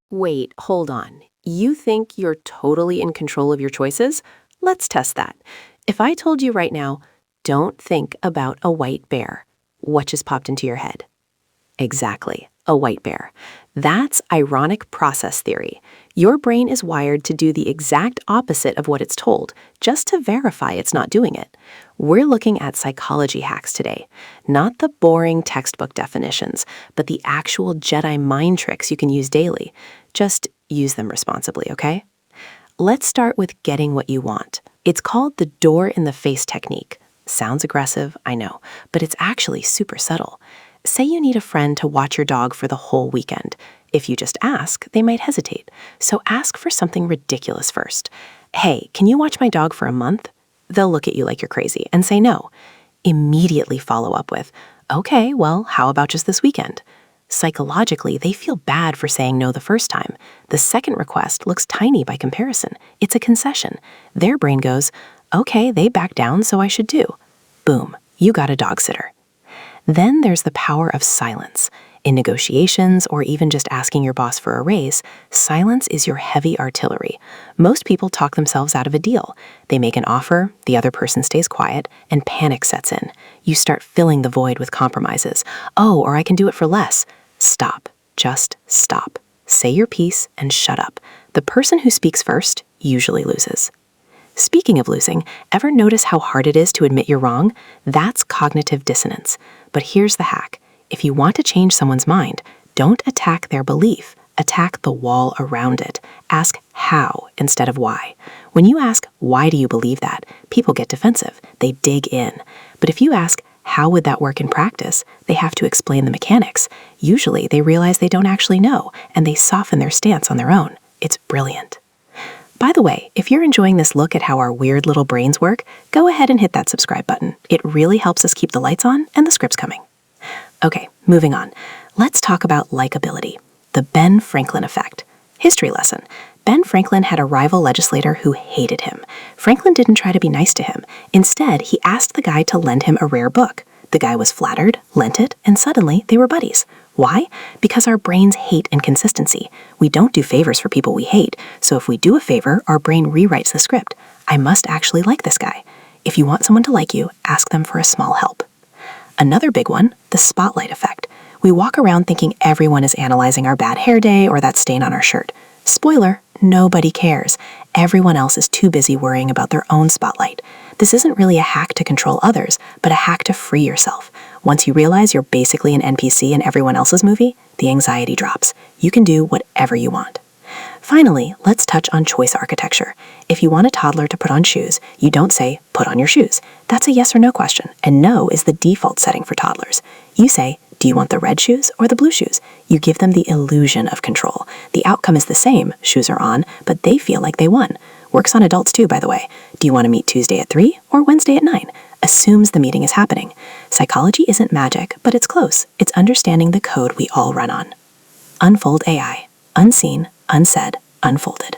Wait, hold on. You think you're totally in control of your choices? Let's test that. If I told you right now, don't think about a white bear, what just popped into your head? Exactly, a white bear. That's ironic process theory. Your brain is wired to do the exact opposite of what it's told, just to verify it's not doing it. We're looking at psychology hacks today, not the boring textbook definitions, but the actual Jedi mind tricks you can use daily. Just use them responsibly, okay? Let's start with getting what you want. It's called the door in the face technique. Sounds aggressive, I know, but it's actually super subtle. Say you need a friend to watch your dog for the whole weekend. If you just ask, they might hesitate. So ask for something ridiculous first. Hey, can you watch my dog for a month? They'll look at you like you're crazy and say no. Immediately follow up with, okay, well, how about just this weekend? Psychologically, they feel bad for saying no the first time. The second request looks tiny by comparison. It's a concession. Their brain goes, okay, they back down, so I should do. Boom, you got a dog sitter. Then there's the power of silence. In negotiations or even just asking your boss for a raise, silence is your heavy artillery. Most people talk themselves out of a deal. They make an offer, the other person stays quiet, and panic sets in. You start filling the void with compromises. Oh, or I can do it for less. Stop. Just stop. Say your piece and shut up. The person who speaks first usually loses. Speaking of losing, ever notice how hard it is to admit you're wrong? That's cognitive dissonance. But here's the hack. If you want to change someone's mind, don't attack their belief. Attack the wall around it. Ask how instead of why. When you ask, why do you believe that? People get defensive. They dig in. But if you ask, how would that work in practice? They have to explain the mechanics. Usually they realize they don't actually know, and they soften their stance on their own. It's brilliant. By the way, if you're enjoying this look at how our weird little brains work, go ahead and hit that subscribe button. It really helps us keep the lights on and the scripts coming. Okay, moving on. Let's talk about likability. The Ben Franklin effect. History lesson. Ben Franklin had a rival legislator who hated him. Franklin didn't try to be nice to him. Instead, he asked the guy to lend him a rare book. The guy was flattered, lent it, and suddenly they were buddies. Why? Because our brains hate inconsistency. We don't do favors for people we hate, so if we do a favor, our brain rewrites the script. I must actually like this guy. If you want someone to like you, ask them for a small help. Another big one, the spotlight effect. We walk around thinking everyone is analyzing our bad hair day or that stain on our shirt. Spoiler, nobody cares. Everyone else is too busy worrying about their own spotlight. This isn't really a hack to control others, but a hack to free yourself. Once you realize you're basically an NPC in everyone else's movie, the anxiety drops. You can do whatever you want. Finally, let's touch on choice architecture. If you want a toddler to put on shoes, you don't say, put on your shoes. That's a yes or no question, and no is the default setting for toddlers. You say, do you want the red shoes or the blue shoes? You give them the illusion of control. The outcome is the same, shoes are on, but they feel like they won. Works on adults too, by the way. Do you want to meet Tuesday at 3 or Wednesday at 9? Assumes the meeting is happening. Psychology isn't magic, but it's close. It's understanding the code we all run on. Unfold AI. Unseen, unsaid, unfolded.